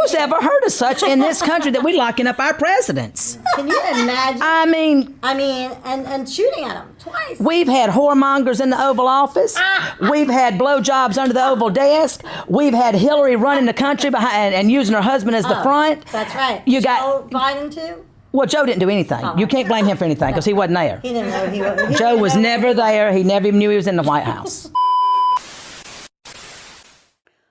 Who's ever heard of such in this country that we locking up our presidents? Can you imagine? I mean, and shooting at him twice. We've had whoremongers in the Oval Office. We've had blowjobs under the Oval desk. We've had Hillary running the country behind and using her husband as the front. That's right. You Joe Biden too? Well, Joe didn't do anything. You can't blame him for anything because he wasn't there. He didn't know he was. Joe was never there. He never even knew he was in the White House.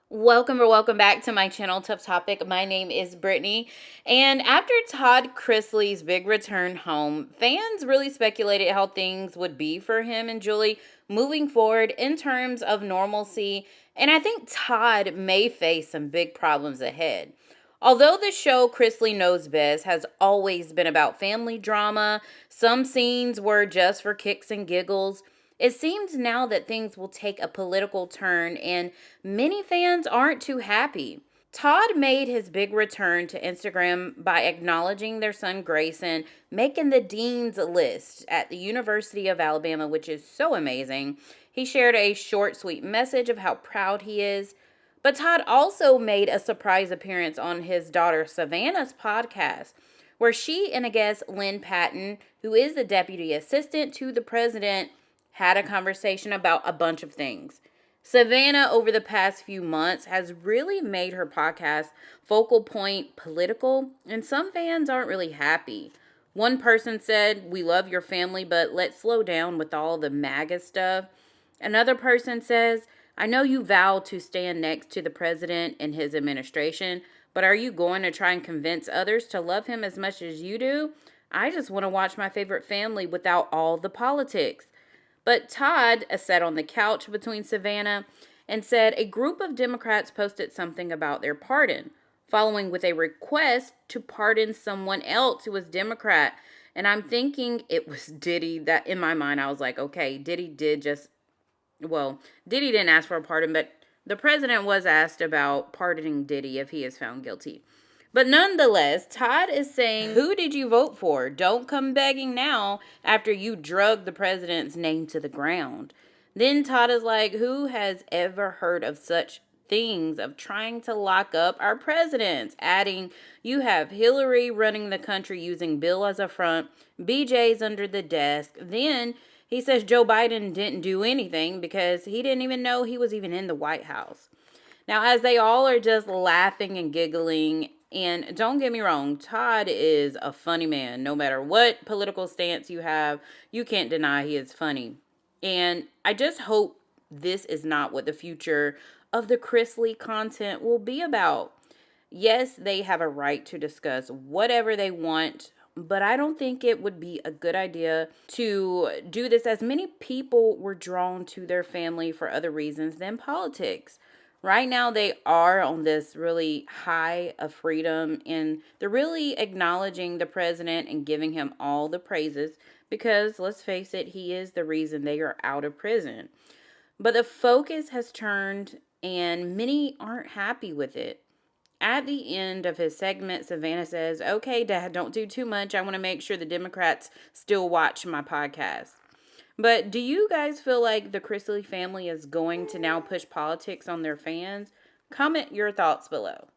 Welcome back to my channel, Tough Topic. My name is Brittany, and after Todd Chrisley's big return home, fans really speculated how things would be for him and Julie moving forward in terms of normalcy, and I think Todd may face some big problems ahead. Although the show Chrisley Knows Best has always been about family drama, some scenes were just for kicks and giggles. It seems now that things will take a political turn and many fans aren't too happy. Todd made his big return to Instagram by acknowledging their son Grayson, making the dean's list at the University of Alabama, which is so amazing. He shared a short, sweet message of how proud he is. But Todd also made a surprise appearance on his daughter Savannah's podcast, where she and a guest, Lynn Patton, who is the deputy assistant to the president, had a conversation about a bunch of things. Savannah, over the past few months, has really made her podcast focal point political, and some fans aren't really happy. One person said, "We love your family, but let's slow down with all the MAGA stuff." Another person says, "I know you vowed to stand next to the president and his administration, but are you going to try and convince others to love him as much as you do? I just want to watch my favorite family without all the politics." But Todd sat on the couch between Savannah and said a group of Democrats posted something about their pardon, following with a request to pardon someone else who was Democrat. And I'm thinking it was Diddy. That in my mind, I was like, okay, Diddy didn't ask for a pardon, but the president was asked about pardoning Diddy if he is found guilty. But nonetheless, Todd is saying, who did you vote for? Don't come begging now after you drug the president's name to the ground. Then Todd is like, who has ever heard of such things of trying to lock up our presidents? Adding, you have Hillary running the country using Bill as a front, BJ's under the desk. Then he says Joe Biden didn't do anything because he didn't even know he was even in the White House. Now, as they all are just laughing and giggling, and don't get me wrong, Todd is a funny man. No matter what political stance you have, you can't deny he is funny. And I just hope this is not what the future of the Chrisley content will be about. Yes, they have a right to discuss whatever they want, but I don't think it would be a good idea to do this, as many people were drawn to their family for other reasons than politics. Right now, they are on this really high of freedom, and they're really acknowledging the president and giving him all the praises because, let's face it, he is the reason they are out of prison. But the focus has turned, and many aren't happy with it. At the end of his segment, Savannah says, "Okay, Dad, don't do too much. I want to make sure the Democrats still watch my podcast." But do you guys feel like the Chrisley family is going to now push politics on their fans? Comment your thoughts below.